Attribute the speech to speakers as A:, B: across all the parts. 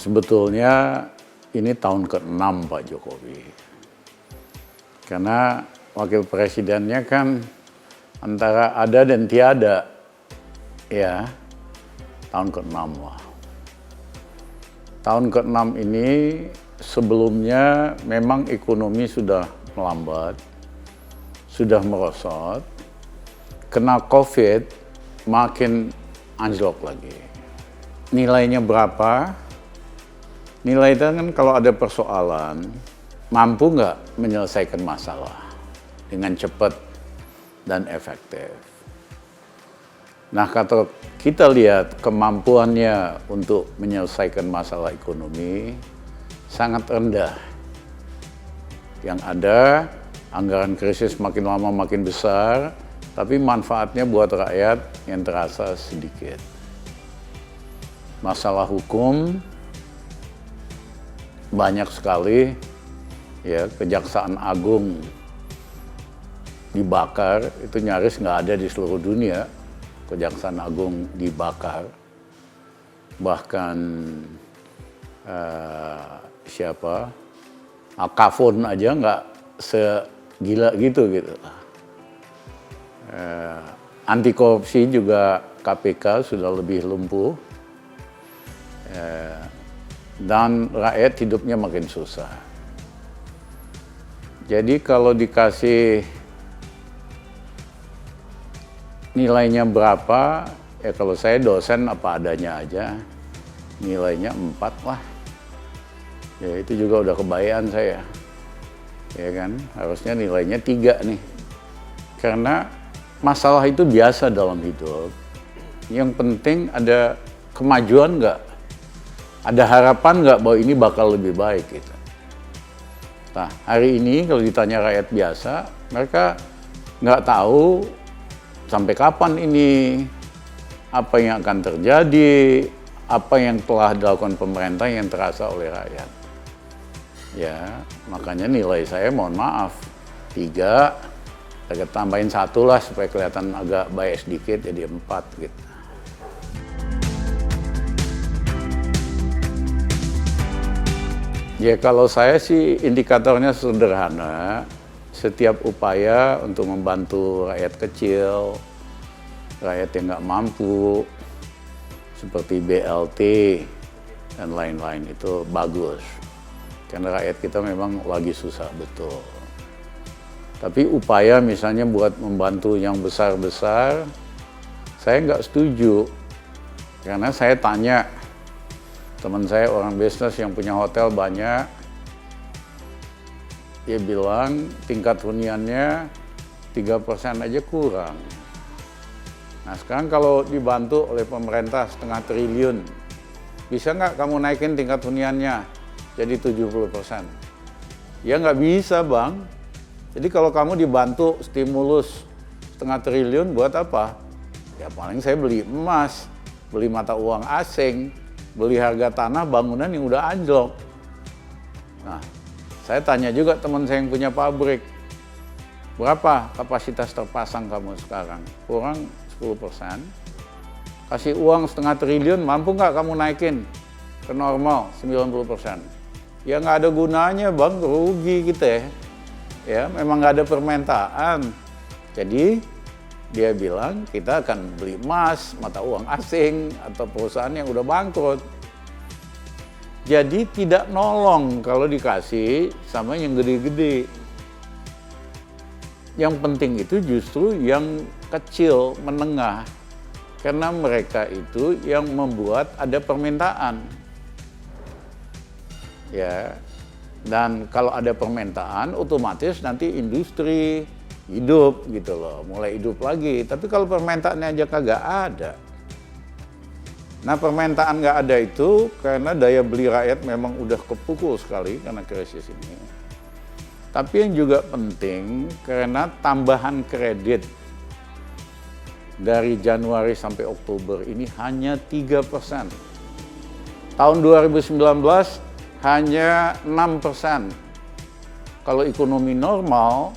A: Sebetulnya ini tahun ke-6 Pak Jokowi. Karena wakil presidennya kan antara ada dan tiada. Ya, tahun ke-6 lah. Tahun ke-6 ini sebelumnya memang ekonomi sudah melambat, sudah merosot. Kena COVID makin anjlok lagi. Nilainya berapa? Nilai itu kan kalau ada persoalan, mampu nggak menyelesaikan masalah dengan cepat dan efektif. Nah, kalau kita lihat kemampuannya untuk menyelesaikan masalah ekonomi sangat rendah. Yang ada, anggaran krisis makin lama makin besar, tapi manfaatnya buat rakyat yang terasa sedikit. Masalah hukum banyak sekali, ya, Kejaksaan Agung dibakar, itu nyaris nggak ada di seluruh dunia. Kejaksaan Agung dibakar, bahkan Al-Kafon aja nggak segila gitu. Anti korupsi juga KPK sudah lebih lumpuh, dan rakyat hidupnya makin susah. Jadi kalau dikasih nilainya berapa, ya kalau saya dosen apa adanya aja, nilainya 4 lah. Ya itu juga udah kebayaan saya. Ya kan, harusnya nilainya 3 nih. Karena masalah itu biasa dalam hidup. Yang penting ada kemajuan nggak? Ada harapan nggak bahwa ini bakal lebih baik gitu. Nah, hari ini kalau ditanya rakyat biasa, mereka nggak tahu sampai kapan ini, apa yang akan terjadi, apa yang telah dilakukan pemerintah yang terasa oleh rakyat. Ya, makanya nilai saya mohon maaf, 3, saya tambahin 1 lah supaya kelihatan agak bias sedikit, jadi 4 gitu. Ya kalau saya sih indikatornya sederhana, setiap upaya untuk membantu rakyat kecil, rakyat yang nggak mampu, seperti BLT dan lain-lain itu bagus. Karena rakyat kita memang lagi susah betul. Tapi upaya misalnya buat membantu yang besar-besar, saya nggak setuju. Karena saya tanya, teman saya orang bisnis yang punya hotel banyak, dia bilang tingkat huniannya 3% aja kurang. Nah sekarang kalau dibantu oleh pemerintah 0,5 triliun, bisa nggak kamu naikin tingkat huniannya jadi 70%? Ya nggak bisa Bang. Jadi kalau kamu dibantu stimulus 0,5 triliun buat apa? Ya paling saya beli emas, beli mata uang asing, beli harga tanah bangunan yang udah anjlok. Nah, saya tanya juga teman saya yang punya pabrik, berapa kapasitas terpasang kamu sekarang? Kurang 10%. Kasih uang 0,5 triliun, mampu nggak kamu naikin ke normal 90%? Ya nggak ada gunanya Bang, rugi kita ya. Ya, memang nggak ada permintaan. Jadi, dia bilang kita akan beli emas, mata uang asing, atau perusahaan yang udah bangkrut. Jadi tidak nolong kalau dikasih sama yang gede-gede. Yang penting itu justru yang kecil, menengah. Karena mereka itu yang membuat ada permintaan. Ya, dan kalau ada permintaan, otomatis nanti industri hidup gitu loh, mulai hidup lagi. Tapi kalau permintaannya aja kagak ada. Nah permintaan nggak ada itu karena daya beli rakyat memang udah kepukul sekali karena krisis ini. Tapi yang juga penting karena tambahan kredit dari Januari sampai Oktober ini hanya 3%. Tahun 2019 hanya 6%. Kalau ekonomi normal,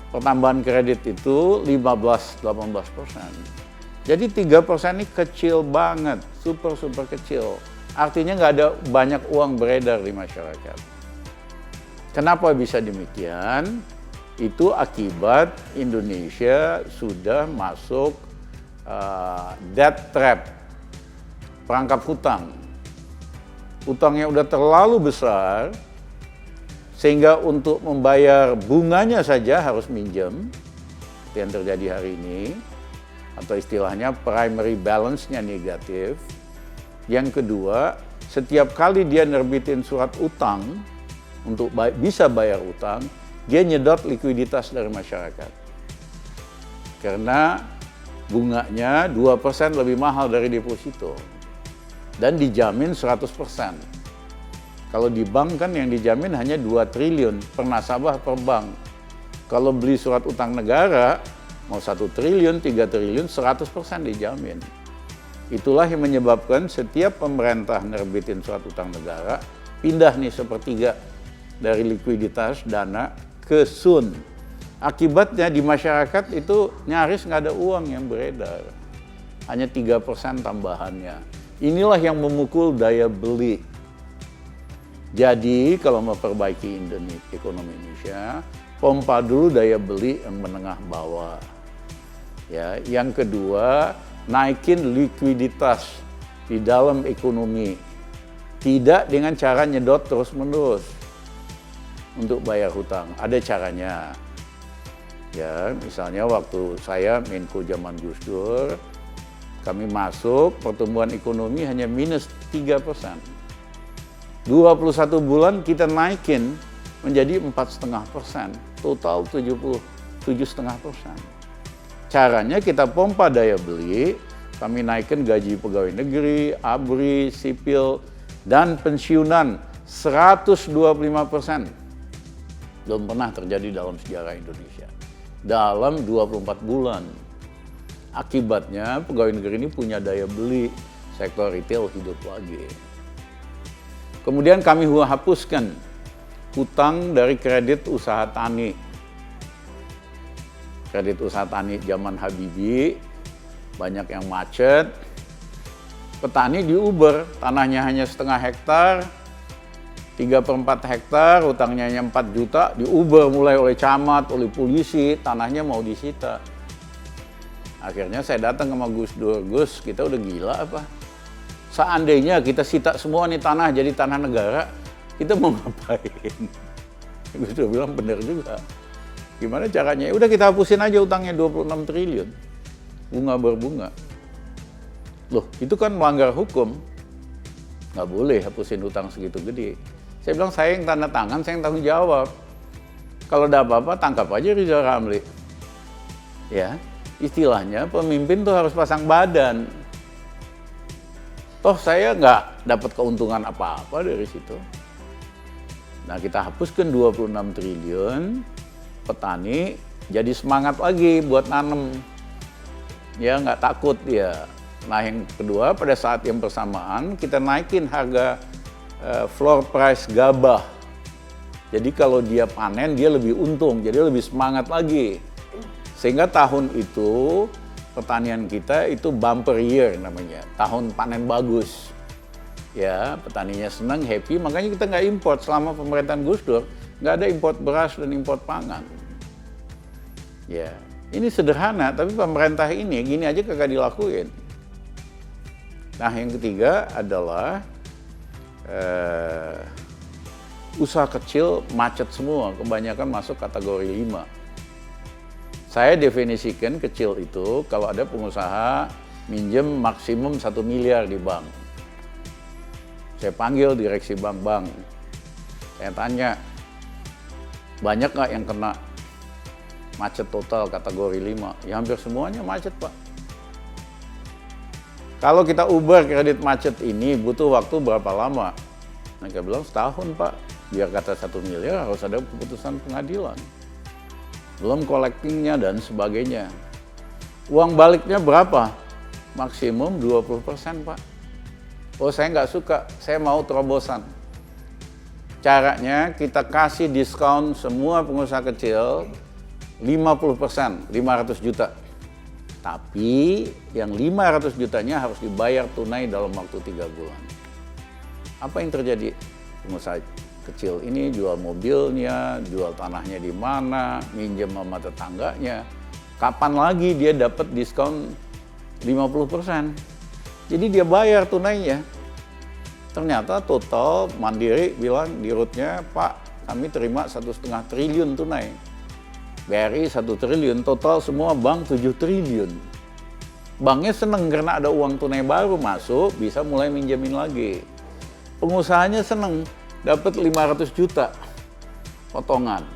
A: pertambahan kredit itu 15-18%. Jadi 3% ini kecil banget, super kecil. Artinya nggak ada banyak uang beredar di masyarakat. Kenapa bisa demikian? Itu akibat Indonesia sudah masuk debt trap, perangkap hutang. Utangnya udah terlalu besar, sehingga untuk membayar bunganya saja harus minjem, yang terjadi hari ini, atau istilahnya primary balance-nya negatif. Yang kedua, setiap kali dia nerbitin surat utang untuk bisa bayar utang, dia nyedot likuiditas dari masyarakat. Karena bunganya 2% lebih mahal dari deposito. Dan dijamin 100%. Kalau di bank kan yang dijamin hanya 2 triliun per nasabah per bank. Kalau beli surat utang negara, mau 1 triliun, 3 triliun, 100% dijamin. Itulah yang menyebabkan setiap pemerintah nerbitin surat utang negara, pindah nih sepertiga dari likuiditas dana ke SUN. Akibatnya di masyarakat itu nyaris nggak ada uang yang beredar. Hanya 3% tambahannya. Inilah yang memukul daya beli. Jadi kalau mau perbaiki ekonomi Indonesia, pompa dulu daya beli yang menengah bawah. Ya, yang kedua, naikin likuiditas di dalam ekonomi. Tidak dengan cara nyedot terus-menerus untuk bayar hutang. Ada caranya. Ya, misalnya waktu saya Menko zaman Gus Dur, kami masuk pertumbuhan ekonomi hanya minus 3%. 21 bulan kita naikin menjadi 4,5%, total 77,5%. Caranya kita pompa daya beli, kami naikkan gaji pegawai negeri, ABRI, sipil, dan pensiunan 125%. Belum pernah terjadi dalam sejarah Indonesia. Dalam 24 bulan. Akibatnya pegawai negeri ini punya daya beli, sektor retail hidup lagi. Kemudian kami hapuskan hutang dari kredit usaha tani. Kredit usaha tani zaman Habibie, banyak yang macet. Petani diuber, tanahnya hanya setengah hektar, 3/4 hektar, hutangnya hanya 4 juta, diuber mulai oleh camat, oleh polisi, tanahnya mau disita. Akhirnya saya datang ke Gus Dur, Gus, kita udah gila apa? Seandainya kita sita semua nih tanah jadi tanah negara, kita mau ngapain? Gus Dur bilang bener juga. Gimana caranya? Udah kita hapusin aja utangnya 26 triliun. Bunga berbunga. Loh, itu kan melanggar hukum. Nggak boleh hapusin utang segitu gede. Saya bilang, saya yang tanda tangan, saya yang tanggung jawab. Kalau ada apa-apa, tangkap aja Rizal Ramli. Ya, istilahnya pemimpin tuh harus pasang badan. Toh saya nggak dapat keuntungan apa-apa dari situ. Nah, kita hapuskan 26 triliun, petani jadi semangat lagi buat nanem. Ya, nggak takut dia. Nah, yang kedua, pada saat yang bersamaan, kita naikin harga floor price gabah. Jadi kalau dia panen, dia lebih untung, jadi lebih semangat lagi. Sehingga tahun itu, pertanian kita itu bumper year namanya, tahun panen bagus. Ya, petaninya senang, happy, makanya kita nggak import selama pemerintahan Gus Dur, nggak ada import beras dan import pangan. Ya, ini sederhana, tapi pemerintah ini gini aja kagak dilakuin. Nah, yang ketiga adalah usaha kecil macet semua, kebanyakan masuk kategori 5. Saya definisikan kecil itu kalau ada pengusaha minjem maksimum 1 miliar di bank. Saya panggil direksi bank-bank. Saya tanya, banyak nggak yang kena macet total kategori 5? Ya hampir semuanya macet, Pak. Kalau kita ubah kredit macet ini butuh waktu berapa lama? Mereka bilang setahun, Pak. Biar kata 1 miliar harus ada keputusan pengadilan. Belum collectingnya dan sebagainya. Uang baliknya berapa? Maksimum 20%, Pak. Oh, saya nggak suka, saya mau terobosan. Caranya kita kasih diskon semua pengusaha kecil 50%, 500 juta. Tapi yang 500 jutanya harus dibayar tunai dalam waktu 3 bulan. Apa yang terjadi? Pengusaha kecil ini jual mobilnya, jual tanahnya di mana, minjem sama tetangganya. Kapan lagi dia dapat diskon 50%? Jadi dia bayar tunainya. Ternyata total Mandiri bilang di rootnya, Pak, kami terima 1,5 triliun tunai. BRI 1 triliun, total semua bank 7 triliun. Banknya seneng karena ada uang tunai baru masuk, bisa mulai minjemin lagi. Pengusahanya seneng, dapat 500 juta potongan.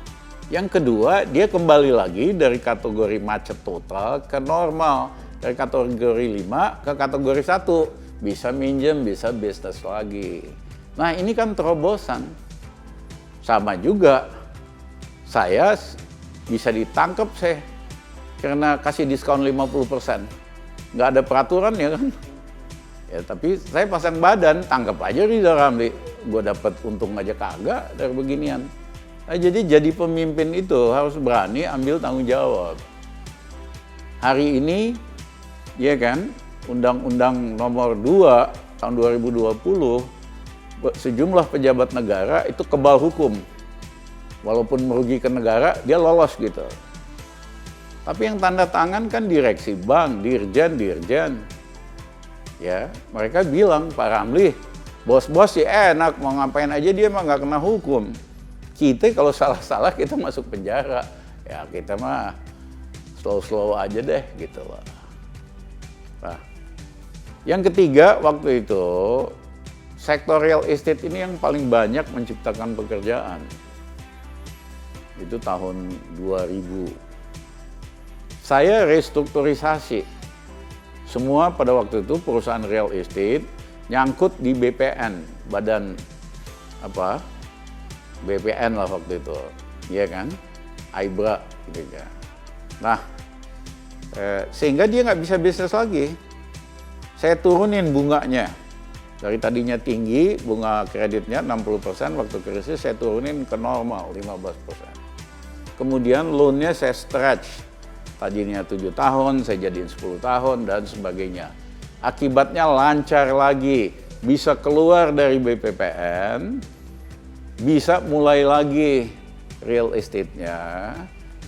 A: Yang kedua, dia kembali lagi dari kategori macet total ke normal. Dari kategori 5 ke kategori 1. Bisa minjem, bisa bisnis lagi. Nah, ini kan terobosan. Sama juga, saya bisa ditangkap saya karena kasih diskon 50%. Nggak ada peraturan ya kan. Ya, tapi saya pasang badan, tangkap aja Rizal Ramli. Gue dapat untung aja kagak dari beginian. Nah, jadi pemimpin itu harus berani ambil tanggung jawab. Hari ini, ya kan, Undang-Undang Nomor 2 tahun 2020, sejumlah pejabat negara itu kebal hukum. Walaupun merugikan negara, dia lolos gitu. Tapi yang tanda tangan kan direksi bank, dirjen. Ya, mereka bilang, Pak Ramli, bos-bos sih enak, mau ngapain aja dia mah nggak kena hukum. Kita kalau salah-salah kita masuk penjara. Ya kita mah slow-slow aja deh gitu loh. Nah, yang ketiga waktu itu, sektor real estate ini yang paling banyak menciptakan pekerjaan. Itu tahun 2000. Saya restrukturisasi. Semua pada waktu itu perusahaan real estate nyangkut di BPN, badan apa? BPN lah waktu itu, iya kan? Aibra gitu kan. Nah, sehingga dia nggak bisa bisnis lagi. Saya turunin bunganya. Dari tadinya tinggi, bunga kreditnya 60%, waktu krisis saya turunin ke normal 15%. Kemudian loan-nya saya stretch. Tadinya 7 tahun, saya jadiin 10 tahun, dan sebagainya. Akibatnya lancar lagi, bisa keluar dari BPPN, bisa mulai lagi real estate-nya.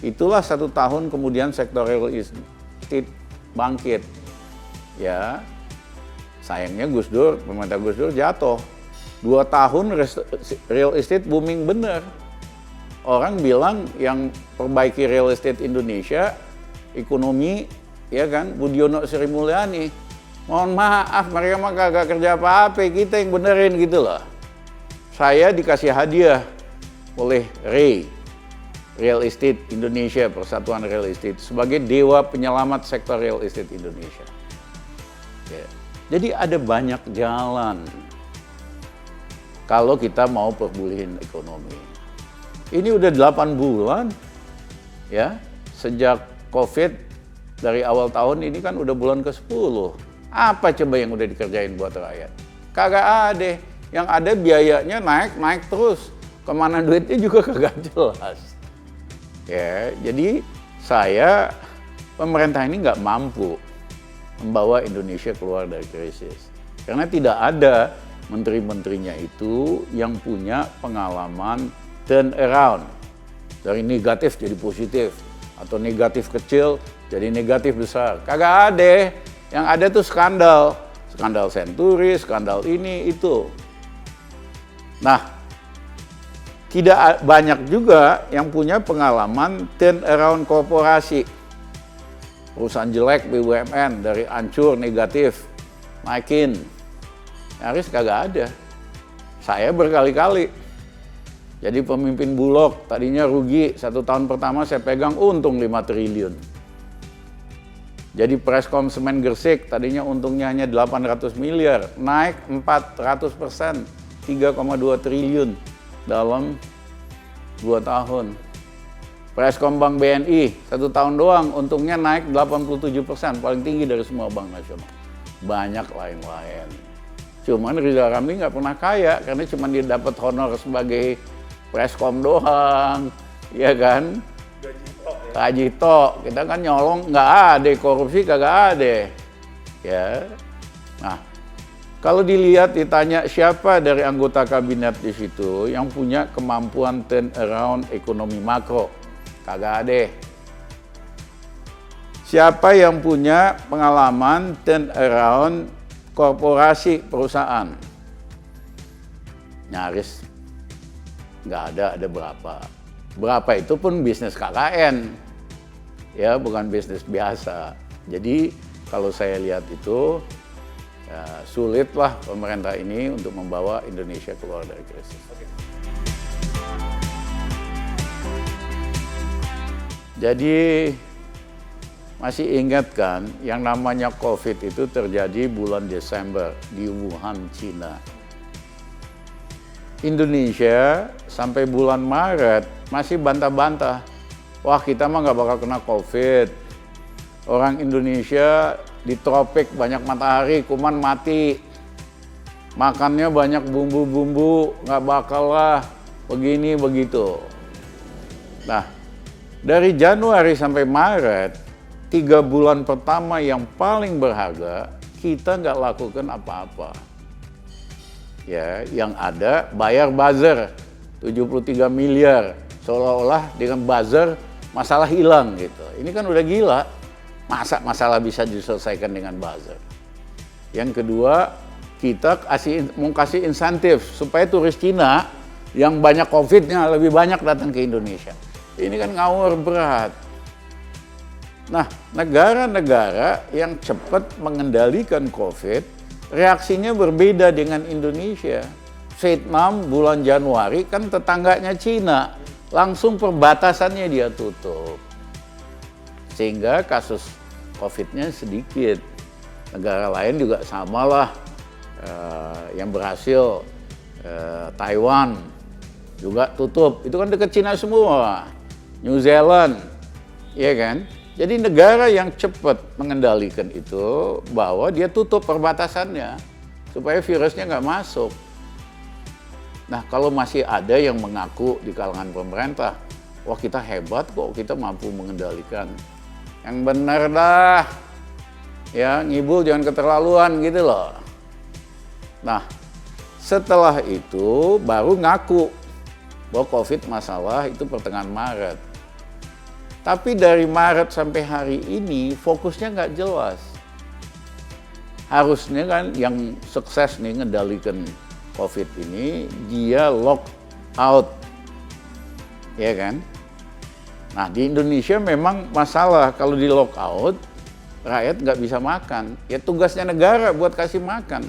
A: Itulah 1 tahun kemudian sektor real estate bangkit. Ya, sayangnya Gus Dur, pemerintah Gus Dur jatuh. 2 tahun real estate booming bener. Orang bilang yang perbaiki real estate Indonesia, ekonomi, ya kan, Budiono Sri Mulyani. Mohon maaf, mereka mah kagak kerja apa-apa, kita yang benerin gitu loh. Saya dikasih hadiah oleh REI, Real Estate Indonesia, Persatuan Real Estate, sebagai dewa penyelamat sektor real estate Indonesia. Ya. Jadi ada banyak jalan kalau kita mau perbulihin ekonomi. Ini udah 8 bulan, ya, sejak COVID dari awal tahun ini kan udah bulan ke-10. Apa coba yang udah dikerjain buat rakyat? Kagak ada. Yang ada biayanya naik terus. Kemana duitnya juga kagak jelas. Ya, jadi pemerintah ini nggak mampu membawa Indonesia keluar dari krisis. Karena tidak ada menteri-menterinya itu yang punya pengalaman turn around. Dari negatif jadi positif. Atau negatif kecil jadi negatif besar. Kagak ada. Yang ada tuh skandal. Skandal Senturi, skandal ini, itu. Nah, tidak banyak juga yang punya pengalaman turn around korporasi. Perusahaan jelek BUMN dari hancur negatif, naikin. Nyaris kagak ada. Saya berkali-kali. Jadi pemimpin Bulog tadinya rugi 1 tahun pertama saya pegang untung 5 triliun. Jadi Preskom Semen Gresik tadinya untungnya hanya 800 miliar, naik 400%, 3,2 triliun dalam 2 tahun. Preskom Bank BNI 1 tahun doang untungnya naik 87%, paling tinggi dari semua bank nasional. Banyak lain-lain. Cuman Rizal Ramli nggak pernah kaya karena cuma dia dapat honor sebagai Preskom doang, ya kan? Gaji tok, kita kan nyolong nggak ada, korupsi kagak ada, ya. Nah, Kalau dilihat, ditanya siapa dari anggota kabinet di situ yang punya kemampuan turn around ekonomi makro, kagak ada. Siapa yang punya pengalaman turn around korporasi perusahaan? Nyaris nggak ada berapa. Berapa itu pun bisnis KKN, ya bukan bisnis biasa. Jadi kalau saya lihat itu, ya, sulitlah pemerintah ini untuk membawa Indonesia keluar dari krisis. Jadi masih ingat kan yang namanya COVID itu terjadi bulan Desember di Wuhan, Cina. Indonesia sampai bulan Maret masih bantah-bantah. Wah, kita mah nggak bakal kena COVID. Orang Indonesia di tropik banyak matahari, kuman mati. Makannya banyak bumbu-bumbu, nggak bakal lah begini begitu. Nah, dari Januari sampai Maret, 3 bulan pertama yang paling berharga, kita nggak lakukan apa-apa. Ya, yang ada bayar buzzer 73 miliar, seolah-olah dengan buzzer masalah hilang gitu. Ini kan udah gila. Masa masalah bisa diselesaikan dengan buzzer? Yang kedua, kita mau kasih insentif supaya turis Cina yang banyak COVID-nya lebih banyak datang ke Indonesia. Ini kan ngawur berat. Nah, negara-negara yang cepat mengendalikan COVID, reaksinya berbeda dengan Indonesia. Vietnam bulan Januari kan tetangganya Cina, langsung perbatasannya dia tutup. Sehingga kasus COVID-nya sedikit. Negara lain juga samalah, yang berhasil, Taiwan juga tutup. Itu kan dekat Cina semua. New Zealand, ya kan? Jadi negara yang cepat mengendalikan itu, bahwa dia tutup perbatasannya supaya virusnya nggak masuk. Nah, kalau masih ada yang mengaku di kalangan pemerintah, wah kita hebat kok, kita mampu mengendalikan. Yang benar dah, ya ngibul jangan keterlaluan gitu loh. Nah, setelah itu baru ngaku bahwa COVID masalah itu pertengahan Maret. Tapi dari Maret sampai hari ini fokusnya nggak jelas. Harusnya kan yang sukses nih ngendalikan COVID ini, dia lock out, ya kan? Nah, di Indonesia memang masalah kalau di lock out, rakyat nggak bisa makan. Ya tugasnya negara buat kasih makan.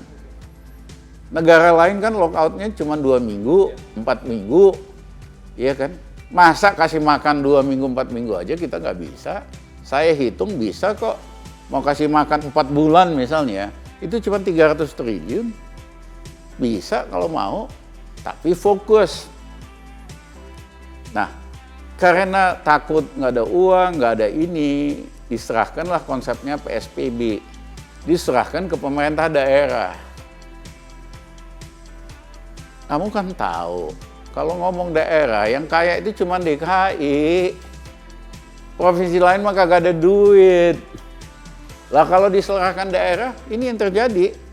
A: Negara lain kan lock outnya cuma 2 minggu, 4 minggu, ya kan? Masa kasih makan 2 minggu, 4 minggu aja kita nggak bisa. Saya hitung bisa kok. Mau kasih makan 4 bulan misalnya, itu cuma 300 triliun. Bisa kalau mau, tapi fokus. Nah, karena takut nggak ada uang, nggak ada ini, diserahkanlah konsepnya PSBB. Diserahkan ke pemerintah daerah. Kamu kan tahu, kalau ngomong daerah, yang kaya itu cuma DKI. Provinsi lain mah kagak ada duit. Lah kalau diserahkan daerah, ini yang terjadi.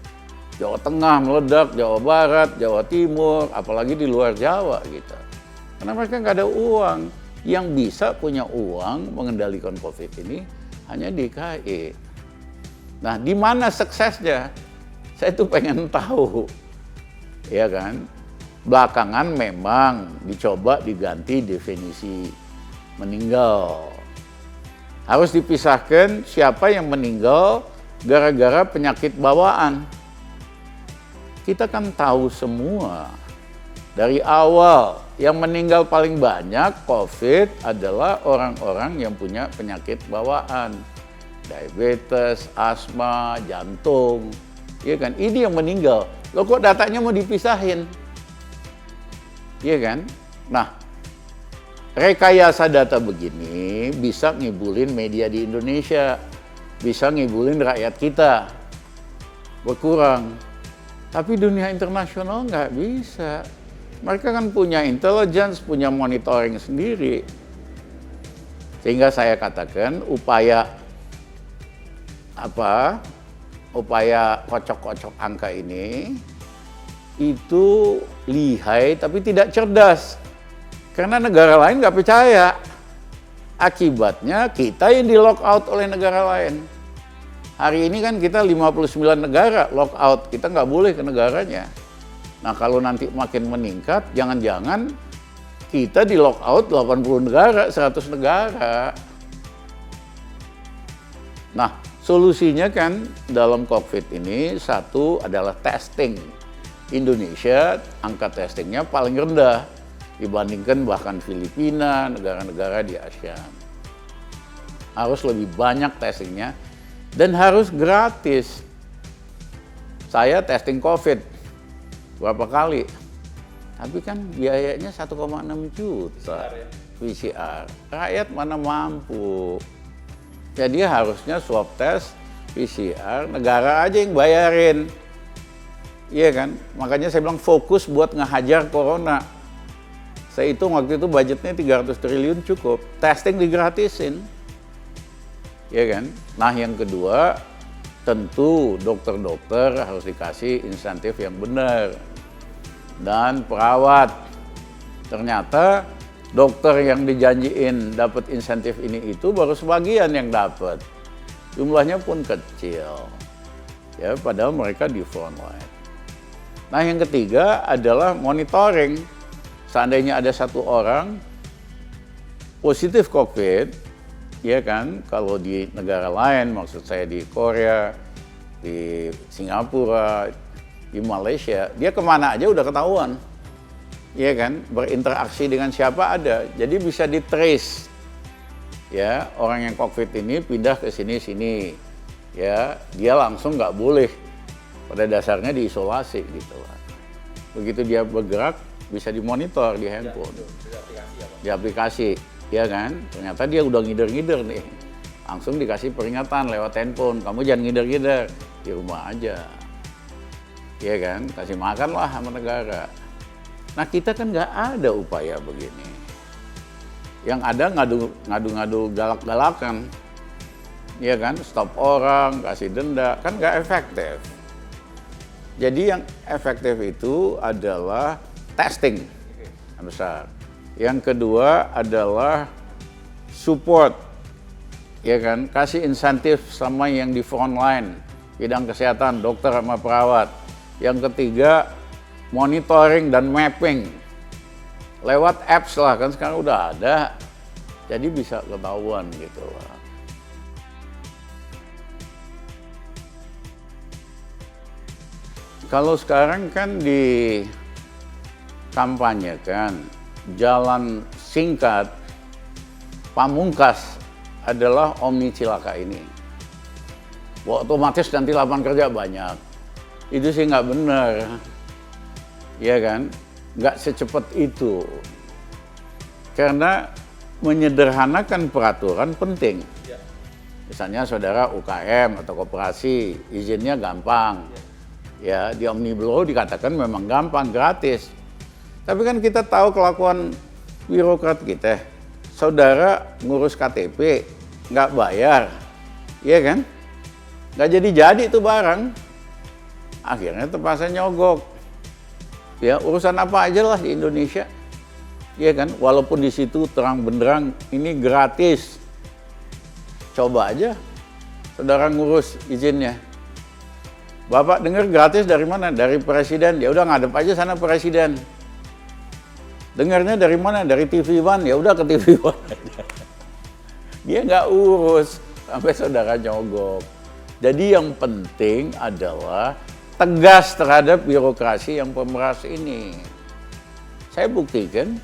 A: Jawa Tengah meledak, Jawa Barat, Jawa Timur, apalagi di luar Jawa gitu. Karena mereka nggak ada uang. Yang bisa punya uang mengendalikan COVID ini hanya DKI. Nah, di mana suksesnya? Saya tuh pengen tahu. Ya kan? Belakangan memang dicoba diganti definisi meninggal. Harus dipisahkan siapa yang meninggal gara-gara penyakit bawaan. Kita kan tahu semua dari awal yang meninggal paling banyak COVID adalah orang-orang yang punya penyakit bawaan. Diabetes, asma, jantung. Ya kan? Ini yang meninggal. Loh kok datanya mau dipisahin? Iya kan? Nah, rekayasa data begini bisa ngibulin media di Indonesia, bisa ngibulin rakyat kita, berkurang. Tapi dunia internasional nggak bisa. Mereka kan punya intelligence, punya monitoring sendiri. Sehingga saya katakan upaya upaya kocok-kocok angka ini itu lihai tapi tidak cerdas. Karena negara lain nggak percaya. Akibatnya kita yang di lock out oleh negara lain. Hari ini kan kita 59 negara lock out, kita nggak boleh ke negaranya. Nah kalau nanti makin meningkat, jangan-jangan kita di lock out 80 negara, 100 negara. Nah solusinya kan dalam COVID ini satu adalah testing. Indonesia angka testingnya paling rendah dibandingkan bahkan Filipina, negara-negara di ASEAN. Harus lebih banyak testingnya dan harus gratis. Saya testing COVID berapa kali, tapi kan biayanya 1,6 juta PCR. Rakyat mana mampu. Jadi harusnya swab test PCR negara aja yang bayarin. Iya kan? Makanya saya bilang fokus buat ngehajar corona. Saya hitung waktu itu budgetnya 300 triliun cukup. Testing digratisin. Iya kan? Nah yang kedua, tentu dokter-dokter harus dikasih insentif yang benar. Dan perawat. Ternyata dokter yang dijanjiin dapat insentif ini itu baru sebagian yang dapat. Jumlahnya pun kecil. Ya, padahal mereka di front line. Nah yang ketiga adalah monitoring. Seandainya ada satu orang positif COVID, ya kan, kalau di negara lain, maksud saya di Korea, di Singapura, di Malaysia, dia kemana aja udah ketahuan. Ya kan, berinteraksi dengan siapa ada, jadi bisa di-trace. Ya, orang yang COVID ini pindah ke sini-sini, ya, dia langsung nggak boleh. Pada dasarnya diisolasi gitu lah. Begitu dia bergerak bisa dimonitor di handphone, di aplikasi, ya kan? Ternyata dia udah ngider-ngider nih, langsung dikasih peringatan lewat handphone. Kamu jangan ngider-ngider, di rumah aja, ya kan? Kasih makan lah sama negara. Nah kita kan nggak ada upaya begini. Yang ada ngadu-ngadu galak-galakan, ya kan? Stop orang, kasih denda, kan nggak efektif. Jadi yang efektif itu adalah testing yang besar. Yang kedua adalah support, ya kan? Kasih insentif sama yang di front line, bidang kesehatan, dokter sama perawat. Yang ketiga, monitoring dan mapping. Lewat apps lah, kan sekarang udah ada. Jadi bisa ketahuan gitu lah. Kalau sekarang kan dikampanyekan jalan singkat pamungkas adalah Omni Cilaka ini. Wah, otomatis nanti lapangan kerja banyak. Itu sih nggak benar. Ya kan? Nggak secepat itu. Karena menyederhanakan peraturan penting. Misalnya saudara UKM atau koperasi, izinnya gampang. Ya, di Omnibus Law dikatakan memang gampang, gratis. Tapi kan kita tahu kelakuan birokrat kita. Saudara ngurus KTP, nggak bayar, iya kan? Nggak jadi itu barang. Akhirnya terpaksa nyogok. Ya, urusan apa aja lah di Indonesia. Iya kan? Walaupun di situ terang benderang ini gratis. Coba aja saudara ngurus izinnya. Bapak dengar gratis dari mana? Dari presiden. Ya udah ngadep aja sana presiden. Dengarnya dari mana? Dari TV One. Ya udah ke TV One aja. Dia nggak urus sampai saudara nyogok. Jadi yang penting adalah tegas terhadap birokrasi yang pemeras ini. Saya buktikan,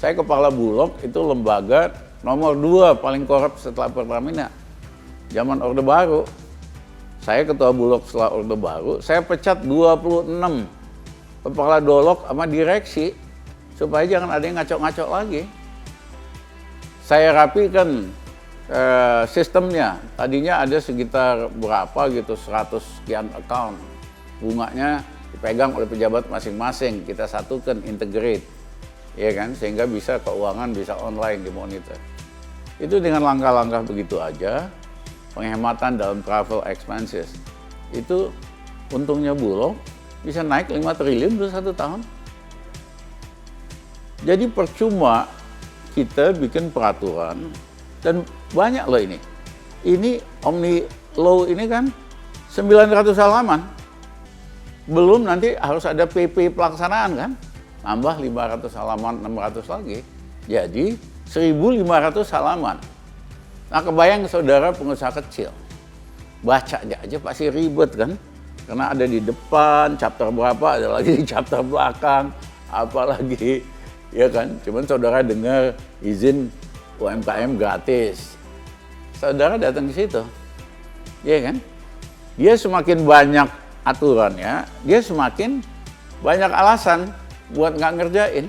A: saya kepala Bulog itu lembaga nomor 2 paling korup setelah Pertamina. Zaman Orde Baru. Saya ketua Bulog setelah Orde Baru, saya pecat 26 kepala dolok sama direksi supaya jangan ada yang ngaco-ngaco lagi. Saya rapikan sistemnya. Tadinya ada sekitar berapa gitu, 100 sekian account. Bunganya dipegang oleh pejabat masing-masing, kita satukan, integrate. Ya kan, sehingga bisa keuangan, bisa online dimonitor. Itu dengan langkah-langkah begitu aja. Penghematan dalam travel expenses. itu untungnya Bulog bisa naik 5 triliun dalam 1 tahun. Jadi percuma kita bikin peraturan, dan banyak loh ini. Ini Omni Law ini kan 900 halaman. Belum nanti harus ada PP pelaksanaan kan, tambah 500 halaman, 600 lagi. Jadi 1.500 halaman. Nah kebayang saudara pengusaha kecil, bacanya aja pasti ribet kan, karena ada di depan, chapter berapa, ada lagi di chapter belakang, apalagi, ya kan. Cuman saudara dengar izin UMKM gratis, saudara datang ke situ, ya kan. Dia semakin banyak aturannya, dia semakin banyak alasan buat nggak ngerjain,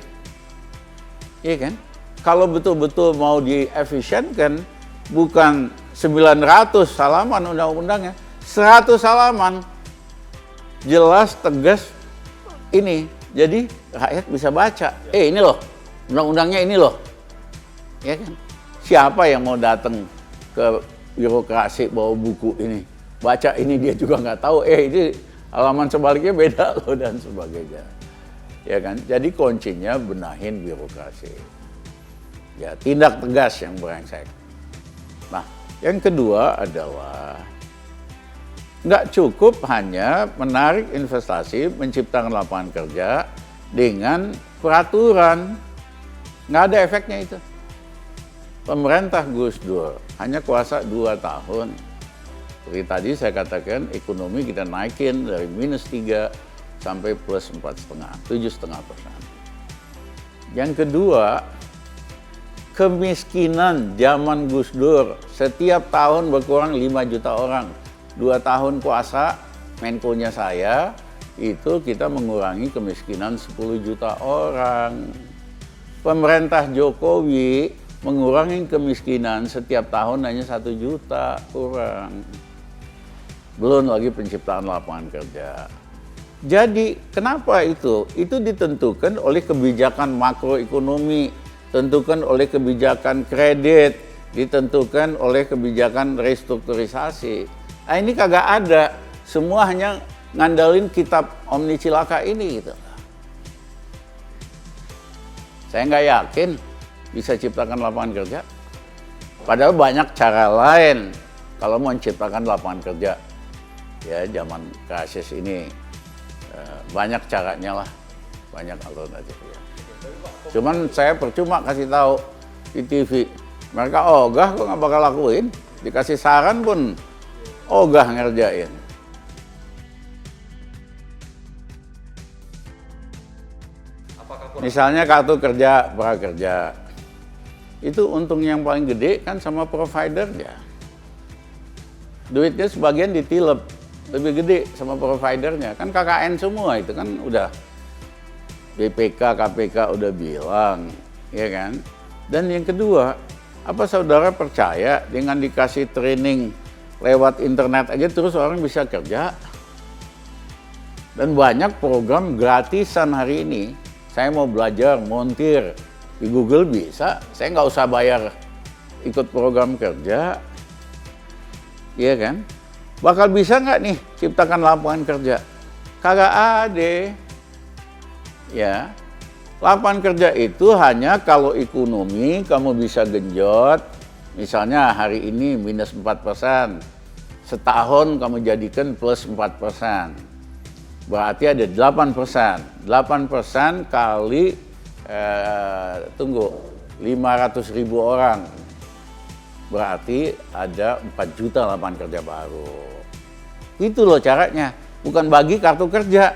A: ya kan. Kalau betul-betul mau diefisienkan, bukan 900 halaman undang-undangnya, 100 halaman, jelas, tegas, ini. Jadi rakyat bisa baca, ini loh, undang-undangnya ini loh. Ya kan? Siapa yang mau datang ke birokrasi bawa buku ini? Baca ini dia juga nggak tahu, ini halaman sebaliknya beda loh, dan sebagainya. Ya kan? Jadi kuncinya benahin birokrasi. Ya, tindak tegas yang brengsek. Nah, yang kedua adalah nggak cukup hanya menarik investasi, menciptakan lapangan kerja dengan peraturan. Nggak ada efeknya itu. Pemerintah Gus Dur hanya kuasa 2 tahun. Seperti tadi saya katakan, ekonomi kita naikin dari -3 sampai +4,5, 7,5%. Yang kedua, kemiskinan zaman Gus Dur setiap tahun berkurang 5 juta orang. 2 tahun kuasa Menko-nya saya, itu kita mengurangi kemiskinan 10 juta orang. Pemerintah Jokowi mengurangi kemiskinan setiap tahun hanya 1 juta kurang. Belum lagi penciptaan lapangan kerja. Jadi kenapa itu? Itu ditentukan oleh kebijakan makroekonomi, ditentukan oleh kebijakan kredit, ditentukan oleh kebijakan restrukturisasi. Nah ini kagak ada, semua hanya ngandalin kitab Omni Cilaka ini gitu. Saya nggak yakin bisa ciptakan lapangan kerja. Padahal banyak cara lain kalau mau menciptakan lapangan kerja. Ya zaman krisis ini banyak caranya lah, banyak alternatifnya. Cuman saya percuma kasih tahu di TV. Mereka ogah kok nggak bakal lakuin. Dikasih saran pun ogah ngerjain. Misalnya kartu kerja, prakerja. Itu untung yang paling gede kan sama providernya. Duitnya sebagian ditilep, lebih gede sama providernya. Kan KKN semua itu kan udah BPK, KPK udah bilang, ya kan? Dan yang kedua, apa saudara percaya dengan dikasih training lewat internet aja terus orang bisa kerja? Dan banyak program gratisan hari ini. Saya mau belajar montir di Google bisa, saya nggak usah bayar ikut program kerja, iya kan? Bakal bisa nggak nih ciptakan lapangan kerja? Kagak ada. Ya, lapangan kerja itu hanya kalau ekonomi kamu bisa genjot, misalnya hari ini -4%, setahun kamu jadikan +4%. Berarti ada 8%. 8% kali, 500.000 orang. Berarti ada 4 juta lapangan kerja baru. Itu loh caranya, bukan bagi kartu kerja.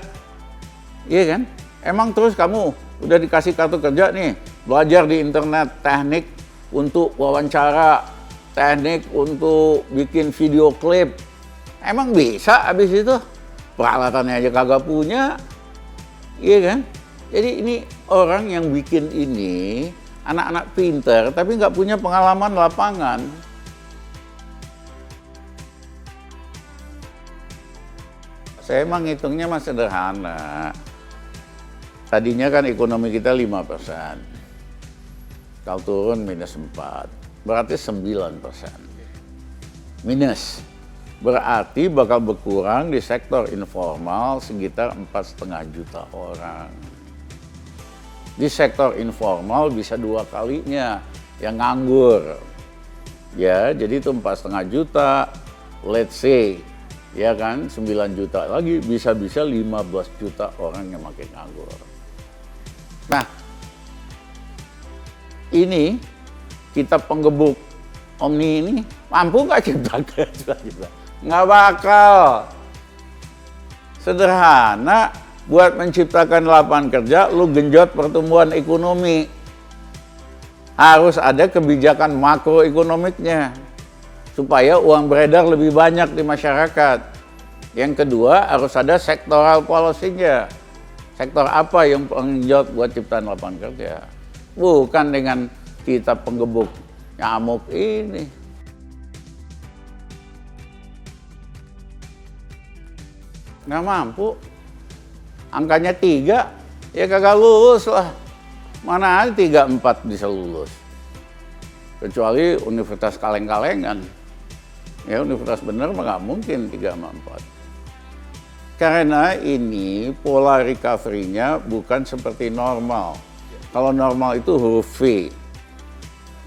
A: Iya kan? Emang terus kamu udah dikasih kartu kerja nih, belajar di internet teknik untuk wawancara, teknik untuk bikin video klip. Emang bisa habis itu? Peralatannya aja kagak punya. Iya kan? Jadi ini orang yang bikin ini, anak-anak pinter tapi nggak punya pengalaman lapangan. Saya emang ngitungnya mah sederhana. Tadinya kan ekonomi kita 5%. Kalau turun -4, berarti 9%. Minus. Berarti bakal berkurang di sektor informal sekitar 4,5 juta orang. Di sektor informal bisa 2 kalinya yang nganggur. Ya, jadi itu 4,5 juta, let's say, ya kan, 9 juta lagi, bisa-bisa 15 juta orang yang makin nganggur. Nah, ini kita penggebuk Omni ini, mampu nggak cipta kerja kita? Nggak bakal. Sederhana, buat menciptakan lapangan kerja, lu genjot pertumbuhan ekonomi. Harus ada kebijakan makroekonomiknya, supaya uang beredar lebih banyak di masyarakat. Yang kedua, harus ada sektoral policy-nya. Sektor apa yang mengenjot buat ciptaan lapangan kerja? Bukan dengan kita penggebuk nyamuk ini. Nggak mampu, angkanya 3, ya kagak lulus lah. Mana ada 3, 4 bisa lulus. Kecuali universitas kaleng-kalengan. Ya universitas bener mah nggak mungkin 3 sama 4. Karena ini pola recovery-nya bukan seperti normal. Kalau normal itu huruf V.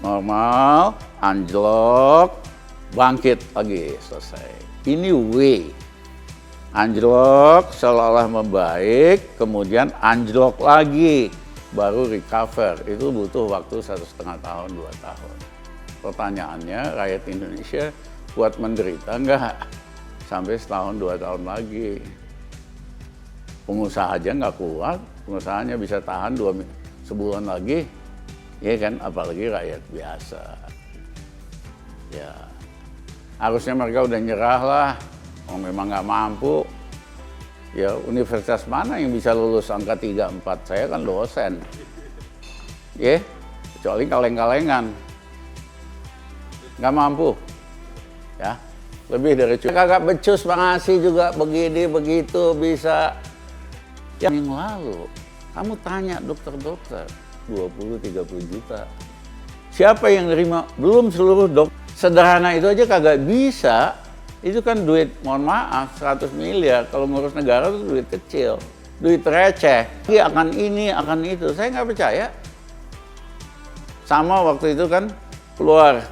A: Normal, anjlok, bangkit lagi, selesai. Ini W. Anjlok, seolah-olah membaik, kemudian anjlok lagi, baru recover. Itu butuh waktu 1,5 tahun, 2 tahun. Pertanyaannya, rakyat Indonesia buat menderita nggak? Sampai setahun, 2 tahun lagi. Pengusaha aja nggak kuat, pengusahanya bisa tahan 2 sebulan lagi, ya kan? Apalagi rakyat biasa. Ya, harusnya mereka udah nyerah lah. Oh, memang nggak mampu, ya universitas mana yang bisa lulus angka 3, 4? Saya kan dosen, ya, kecuali kaleng-kalengan, nggak mampu, ya, lebih dari cukup. Kagak becus mengasi juga begini begitu bisa. Yang lalu, kamu tanya dokter-dokter, 20-30 juta, siapa yang nerima? Belum seluruh dokter. Sederhana itu aja kagak bisa. Itu kan duit, mohon maaf, 100 miliar. Kalau ngurus negara itu duit kecil, duit receh. Akan ini, akan itu. Saya nggak percaya. Sama waktu itu kan keluar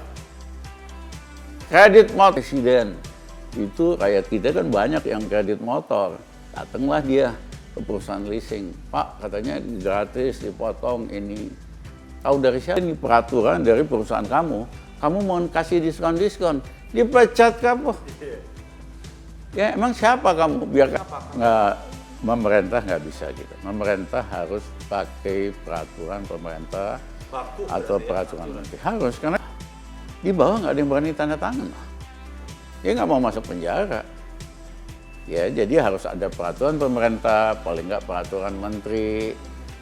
A: kredit motor presiden. Itu rakyat kita kan banyak yang kredit motor. Datanglah dia ke perusahaan leasing. Pak, katanya gratis, dipotong ini. Tahu dari siapa? Ini peraturan dari perusahaan kamu. Kamu mau kasih diskon-diskon. Dipecat kamu. Ya emang siapa kamu? Biar nggak, pemerintah nggak bisa gitu. Pemerintah harus pakai peraturan pemerintah atau peraturan menteri. Harus, karena di bawah nggak ada yang berani tanda tangan. Dia nggak mau masuk penjara. Ya jadi harus ada peraturan pemerintah, paling nggak peraturan menteri.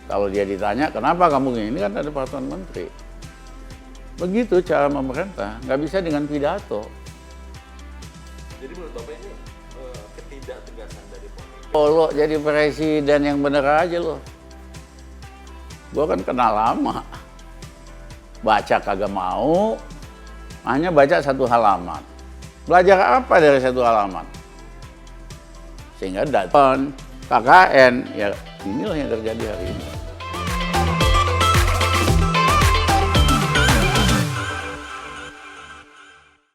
A: Kalau dia ditanya kenapa kamu gini, ini kan ada peraturan menteri. Begitu cara pemerintah, nggak bisa dengan pidato.
B: Jadi menurut Bapak ini ketidaktegasan dari pemerintah?
A: Oh, lo jadi presiden yang bener aja lo. Gua kan kenal lama. Baca kagak mau, hanya baca 1 halaman. Belajar apa dari 1 halaman? Sehingga datang KKN, ya inilah yang terjadi hari ini.